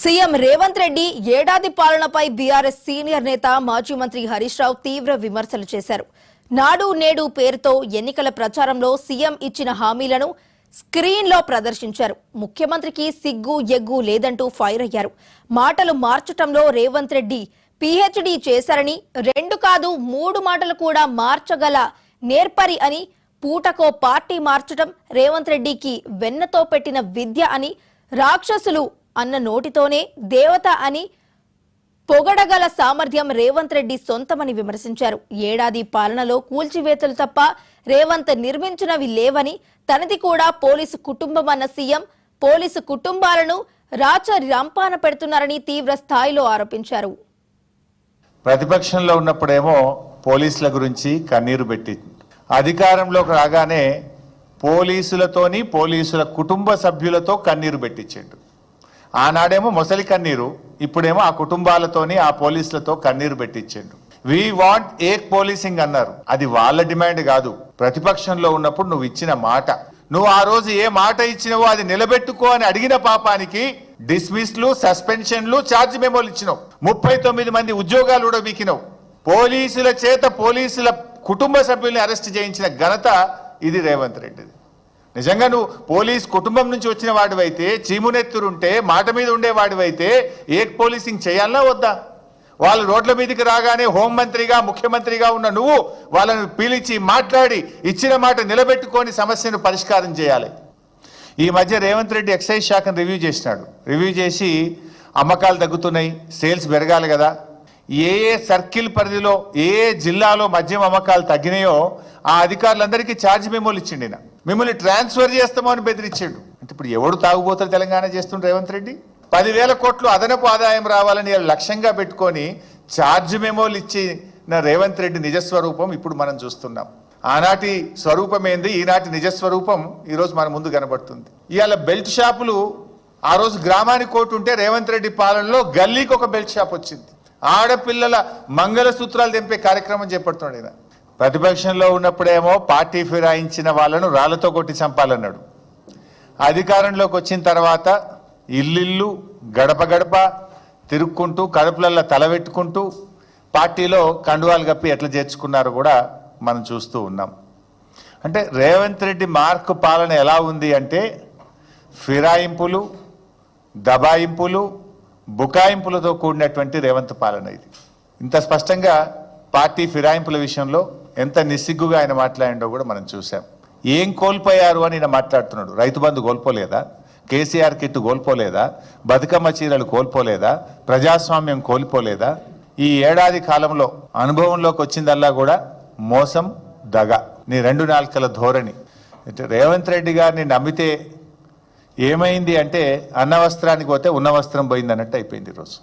CM Revanth Reddy ఏడాది పాలనపై BRS senior నేత మాజీ మంత్రి హరీష్ రావు తీవ్ర విమర్శలు చేశారు. నాడు నేడు పేరుతో ఎన్నికల ప్రచారంలో సీఎం ఇచ్చిన హామీలను స్క్రీన్లో ప్రదర్శించారు. ముఖ్యమంత్రికి సిగ్గు ఎగ్గు లేదంటూ ఫైర్ అయ్యారు. మాటలు మార్చటంలో రేవంత్ రెడ్డి పీహెచ్డీ చేశారని, 2 కాదు 3 మాటలు కూడా మార్చగల నేర్పరి అని, పూటకో పార్టీ మార్చటం రేవంత్ రెడ్డికి వెన్నతో పెట్టిన విద్య అని, రాక్షసులు అన్న నోటితోనే దేవత అని పొగడగల సామర్థ్యం రేవంత్ రెడ్డి సొంతమని విమర్శించారు. ఏడాది పాలనలో కూల్చివేతలు తప్ప రేవంత్ నిర్మించినవి లేవని, తనది కూడా పోలీసు కుటుంబం అన్న సీఎం పోలీసు కుటుంబాలను రంపాన పెడుతున్నారని తీవ్ర స్థాయిలో ఆరోపించారు. ప్రతిపక్షంలో ఉన్నప్పుడేమో పోలీసుల గురించి కన్నీరు పెట్టి, అధికారంలోకి రాగానే పోలీసులతోని పోలీసుల కుటుంబ సభ్యులతో కన్నీరు పెట్టించిండు. ఆనాడేమో మొసలి కన్నీరు, ఇప్పుడేమో ఆ కుటుంబాలతోని ఆ పోలీసులతో కన్నీరు పెట్టించిండు. వి వాంట్ ఏక్ పోలీసింగ్ అన్నారు. అది వాళ్ళ డిమాండ్ కాదు. ప్రతిపక్షంలో ఉన్నప్పుడు నువ్వు ఇచ్చిన మాట, నువ్వు ఆ రోజు ఏ మాట ఇచ్చినవో అది నిలబెట్టుకో అని అడిగిన పాపానికి డిస్మిస్లు, సస్పెన్షన్లు, ఛార్జ్ మెమోలు ఇచ్చినావు. 39 మంది ఉద్యోగాలు కూడా వీకినావు. పోలీసుల చేత పోలీసుల కుటుంబ సభ్యుల్ని అరెస్ట్ చేయించిన ఘనత ఇది రేవంత్ రెడ్డిది. నిజంగా నువ్వు పోలీస్ కుటుంబం నుంచి వచ్చిన వాడివైతే, చీమునెత్తురుంటే, మాట మీద ఉండేవాడివైతే ఏక్ పోలీసింగ్ చేయాలన్నా వద్దా? వాళ్ళు రోడ్ల మీదకి రాగానే హోంమంత్రిగా ముఖ్యమంత్రిగా ఉన్న నువ్వు వాళ్ళను పిలిచి మాట్లాడి ఇచ్చిన మాట నిలబెట్టుకొని సమస్యను పరిష్కారం చేయాలి. ఈ మధ్య రేవంత్ రెడ్డి ఎక్సైజ్ శాఖను రివ్యూ చేసినాడు. రివ్యూ చేసి అమ్మకాలు తగ్గుతున్నాయి, సేల్స్ పెరగాలి కదా, ఏ సర్కిల్ పరిధిలో ఏ జిల్లాలో మద్యం అమ్మకాలు తగ్గినాయో ఆ అధికారులందరికీ ఛార్జ్ మెమోలు ఇచ్చిండు. మిమ్మల్ని ట్రాన్స్ఫర్ చేస్తామో అని బెదిరించాడు. అంటే ఇప్పుడు ఎవడు తాగుబోతారు తెలంగాణ చేస్తుండ్రు రేవంత్ రెడ్డి? 10,000 కోట్లు అదనపు ఆదాయం రావాలని లక్ష్యంగా పెట్టుకొని ఛార్జ్ మెమోలు ఇచ్చిన రేవంత్ రెడ్డి నిజస్వరూపం ఇప్పుడు మనం చూస్తున్నాం. ఆనాటి స్వరూపం ఏంది, ఈనాటి నిజస్వరూపం ఈరోజు మన ముందు కనబడుతుంది. ఇవాళ బెల్ట్ షాపులు, ఆ రోజు గ్రామానికి కోటి ఉంటే రేవంత్ రెడ్డి పాలనలో గల్లీకి ఒక బెల్ట్ షాప్ వచ్చింది. ఆడపిల్లల మంగళసూత్రాలు తెంపే కార్యక్రమం చేపడుతున్నాడు ఈయన. ప్రతిపక్షంలో ఉన్నప్పుడేమో పార్టీ ఫిరాయించిన వాళ్ళను రాళ్లతో కొట్టి చంపాలన్నాడు. అధికారంలోకి వచ్చిన తర్వాత ఇల్లు గడప గడప తిరుక్కుంటూ, కడుపులల్లో తలబెట్టుకుంటూ పార్టీలో కండువాలు కప్పి ఎట్లా చేర్చుకున్నారో కూడా మనం చూస్తూ ఉన్నాం. అంటే రేవంత్ రెడ్డి మార్క్ పాలన ఎలా ఉంది అంటే ఫిరాయింపులు, దబాయింపులు, బుకాయింపులతో కూడినటువంటి రేవంత్ పాలన ఇది. ఇంత స్పష్టంగా పార్టీ ఫిరాయింపుల విషయంలో ఎంత నిస్సిగ్గుగా ఆయన మాట్లాడిండో కూడా మనం చూసాం. ఏం కోల్పోయారు అని ఆయన మాట్లాడుతున్నాడు. రైతు బంధు కోల్పోలేదా? కేసీఆర్ కిట్ కోల్పోలేదా? బతుకమ్మ చీరలు కోల్పోలేదా? ప్రజాస్వామ్యం కోల్పోలేదా? ఈ ఏడాది కాలంలో అనుభవంలోకి వచ్చిందల్లా కూడా మోసం, దగ, నీ 2 నాలుకల ధోరణి. రేవంత్ రెడ్డి గారిని నమ్మితే ఏమైంది అంటే అన్న వస్త్రానికి పోతే ఉన్న వస్త్రం పోయింది అన్నట్టు అయిపోయింది ఈరోజు.